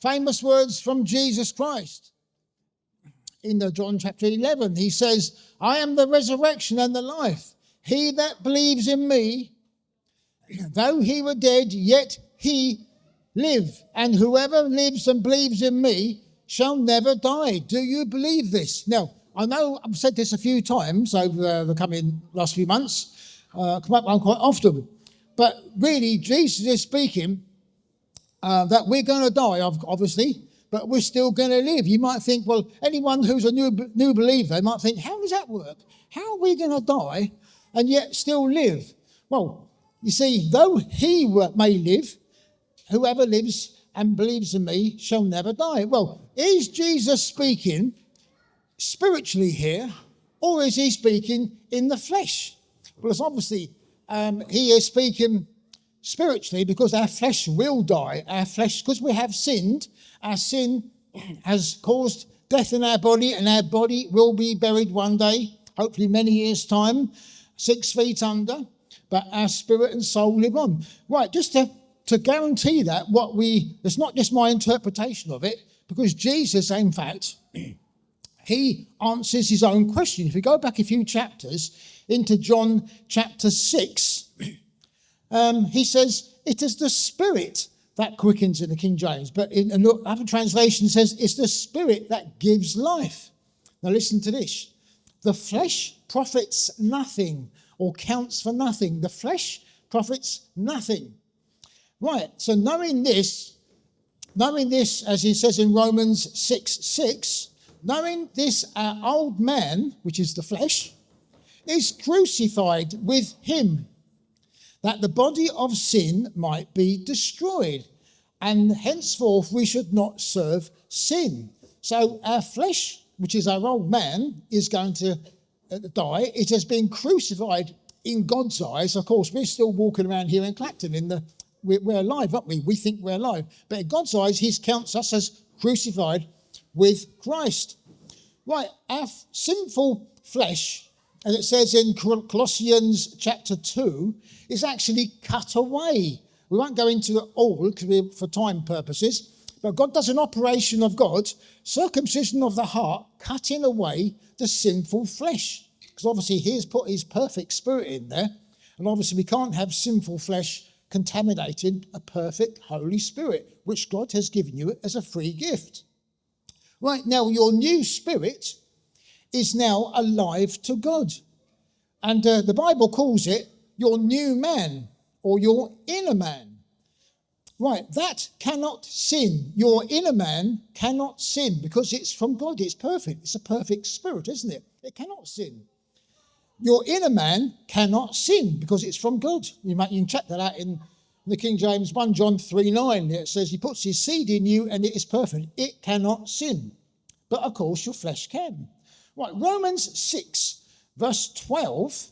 Famous words from Jesus Christ. In the John chapter 11, he says, I am the resurrection and the life. He that believes in me, though he were dead, yet he live. And whoever lives and believes in me shall never die. Do you believe this? Now, I know I've said this a few times over the coming last few months, come up quite often. But really, Jesus is speaking that we're going to die, obviously, but we're still going to live. You might think, well, anyone who's a new believer might think, how does that work? How are we going to die and yet still live? Well, you see, though he may live, whoever lives and believes in me shall never die. Well, is Jesus speaking spiritually here, or is he speaking in the flesh? Well, it's obviously he is speaking spiritually, because our flesh will die. Our flesh, because we have sinned, our sin has caused death in our body, and our body will be buried one day, hopefully many years' time, 6 feet under, but our spirit and soul live on. Right, just to guarantee that, it's not just my interpretation of it, because Jesus, in fact, he answers his own question. If we go back a few chapters into John chapter 6, he says, it is the Spirit that quickens in the King James. But in another translation it says, it's the Spirit that gives life. Now listen to this. The flesh profits nothing, or counts for nothing. The flesh profits nothing. Right, so knowing this, as he says in Romans 6:6, knowing this, our old man, which is the flesh, is crucified with him, that the body of sin might be destroyed, and henceforth we should not serve sin. So our flesh, which is our old man, is going to die. It has been crucified in God's eyes. Of course, we're still walking around here in Clacton, we're alive, aren't we? We think we're alive. But in God's eyes, he counts us as crucified with Christ. Right, our sinful flesh, as it says in Colossians chapter 2, is actually cut away. We won't go into it all for time purposes, but God does an operation of God, circumcision of the heart, cutting away the sinful flesh. Because obviously he has put his perfect spirit in there, and obviously we can't have sinful flesh contaminating a perfect Holy Spirit, which God has given you as a free gift. Right, now your new spirit is now alive to God. And the Bible calls it your new man, or your inner man. Right, that cannot sin. Your inner man cannot sin, because it's from God. It's perfect. It's a perfect spirit, isn't it? It cannot sin. Your inner man cannot sin, because it's from God. You can check that out in the King James 1 John 3:9. It says he puts his seed in you and it is perfect. It cannot sin. But of course your flesh can. Right, Romans 6 verse 12,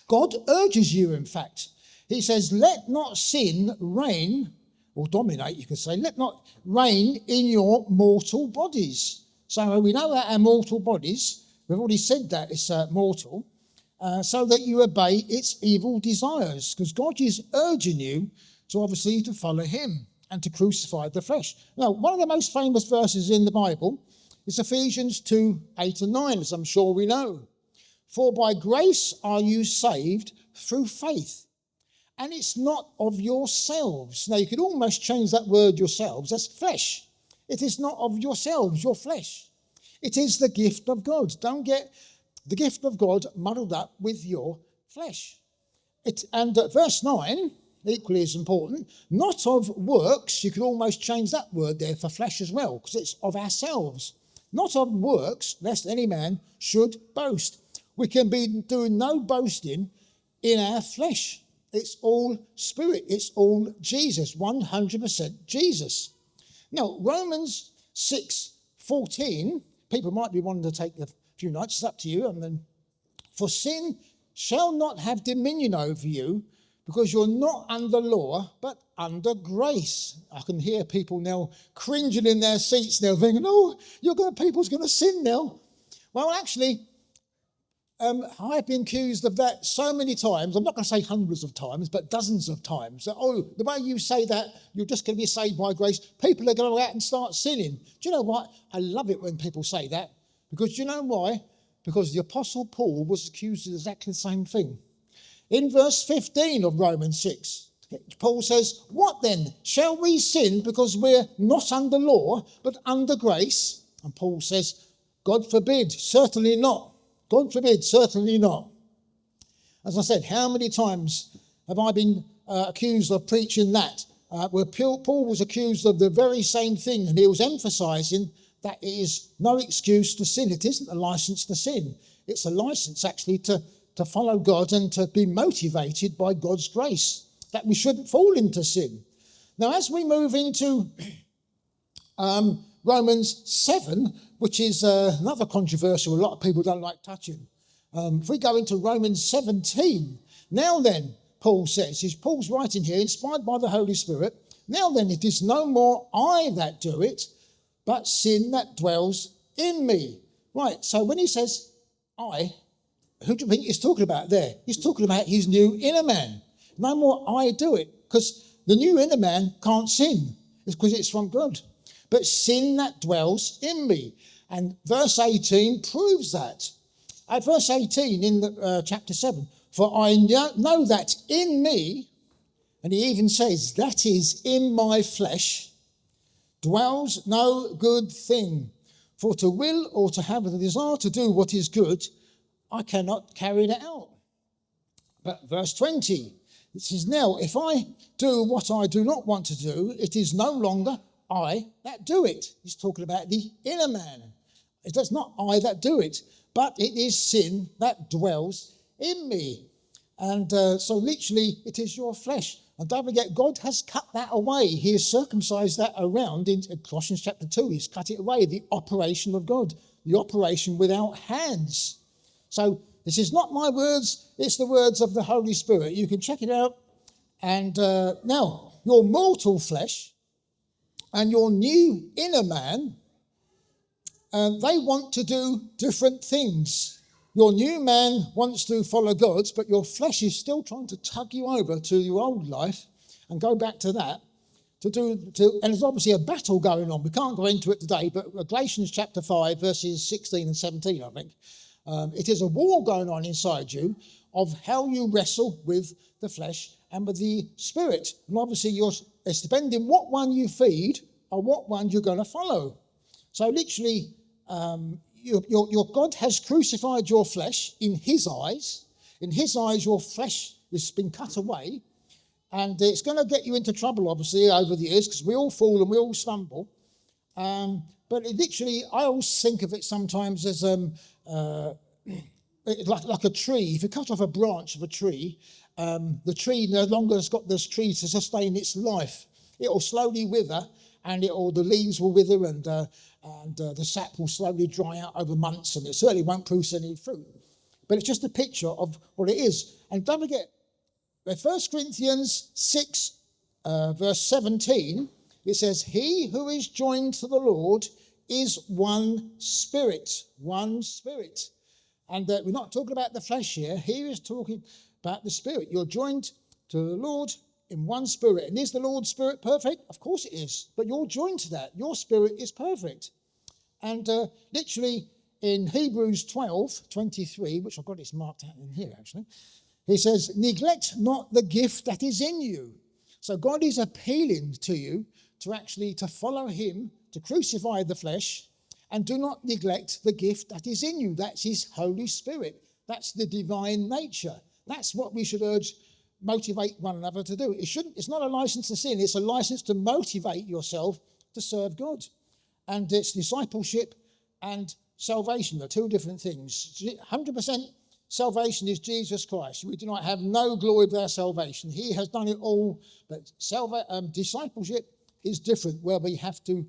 God urges you, in fact. He says, let not sin reign, or dominate, you could say. Let not reign in your mortal bodies. So we know that our mortal bodies, we've already said that it's mortal, so that you obey its evil desires. Because God is urging you to obviously to follow him and to crucify the flesh. Now, one of the most famous verses in the Bible is Ephesians 2:8-9, as I'm sure we know. For by grace are you saved through faith, and it's not of yourselves. Now, you could almost change that word yourselves as flesh. It is not of yourselves, your flesh. It is the gift of God. Don't get the gift of God muddled up with your flesh. And verse 9, equally as important, not of works. You could almost change that word there for flesh as well, because it's of ourselves. Not of works, lest any man should boast. We can be doing no boasting in our flesh. It's all spirit. It's all Jesus, 100% Jesus. Now, Romans 6:14, people might be wanting to take a few nights, it's up to you. And then, for sin shall not have dominion over you, because you're not under law, but under grace. I can hear people now cringing in their seats now, thinking, oh, people's going to sin now. Well, actually, I've been accused of that so many times. I'm not going to say hundreds of times, but dozens of times. That, oh, the way you say that, you're just going to be saved by grace. People are going to go out and start sinning. Do you know what? I love it when people say that. Because do you know why? Because the Apostle Paul was accused of exactly the same thing. In verse 15 of Romans 6, Paul says, what then? Shall we sin because we're not under law, but under grace? And Paul says, God forbid, certainly not. God forbid, certainly not. As I said, how many times have I been accused of preaching that? Where Paul was accused of the very same thing, and he was emphasizing that it is no excuse to sin. It isn't a license to sin. It's a license actually to follow God and to be motivated by God's grace, that we shouldn't fall into sin. Now, as we move into Romans 7, which is another controversial, a lot of people don't like touching. If we go into Romans 17, now then, Paul says, Paul's writing here, inspired by the Holy Spirit, now then, it is no more I that do it, but sin that dwells in me. Right, so when he says I, who do you think he's talking about there? He's talking about his new inner man. No more I do it, because the new inner man can't sin. It's because it's from God. But sin that dwells in me. And verse 18 proves that. At verse 18 in the, chapter 7, for I know that in me, and he even says, that is in my flesh, dwells no good thing. For to will or to have the desire to do what is good, I cannot carry it out. But verse 20, it says, now if I do what I do not want to do, it is no longer I that do it. He's talking about the inner man. It's not I that do it, but it is sin that dwells in me. And so literally it is your flesh. And don't forget, God has cut that away. He has circumcised that around in Colossians chapter 2. He's cut it away, the operation of God, the operation without hands. So this is not my words, it's the words of the Holy Spirit. You can check it out. And now, your mortal flesh and your new inner man, they want to do different things. Your new man wants to follow God's, but your flesh is still trying to tug you over to your old life and go back to that. And there's obviously a battle going on. We can't go into it today, but Galatians chapter 5, verses 16 and 17, I think. It is a war going on inside you of how you wrestle with the flesh and with the spirit. And obviously, it's depending what one you feed or what one you're going to follow. So literally, your God has crucified your flesh in his eyes. In his eyes, your flesh has been cut away. And it's going to get you into trouble, obviously, over the years, because we all fall and we all stumble. But it literally, I always think of it sometimes as like a tree. If you cut off a branch of a tree, the tree no longer has got this tree to sustain its life. It will slowly wither, and the leaves will wither, and the sap will slowly dry out over months, and it certainly won't produce any fruit. But it's just a picture of what it is. And don't forget, 1 Corinthians 6, verse 17, it says, he who is joined to the Lord is one spirit, one spirit. And we're not talking about the flesh here. Here is talking about the spirit. You're joined to the Lord in one spirit. And is the Lord's spirit perfect? Of course it is. But you're joined to that. Your spirit is perfect. And literally in Hebrews 12:23, which I've got it marked out in here actually, he says, neglect not the gift that is in you. So God is appealing to you to follow him, to crucify the flesh, and do not neglect the gift that is in you. That's his Holy Spirit. That's the divine nature. That's what we should motivate one another to do. It's not a license to sin. It's a license to motivate yourself to serve God. And it's discipleship and salvation are two different things. 100% salvation is Jesus Christ. We do not have no glory of our salvation. He has done it all. But discipleship is different, where we have to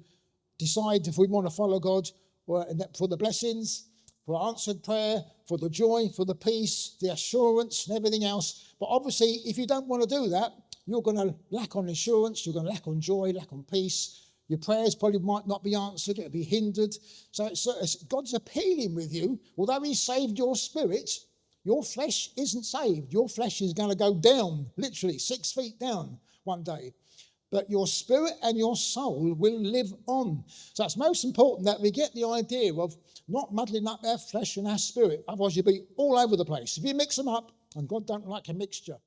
decide if we want to follow God for the blessings, for answered prayer, for the joy, for the peace, the assurance and everything else. But obviously, if you don't want to do that, you're going to lack on assurance, you're going to lack on joy, lack on peace, Your prayers probably might not be answered. It'll be hindered. So God's appealing with you. Although He's saved your spirit, your flesh isn't saved. Your flesh is going to go down, literally 6 feet down one day. But your spirit and your soul will live on. So it's most important that we get the idea of not muddling up our flesh and our spirit. Otherwise, you'll be all over the place. If you mix them up, and God don't like a mixture.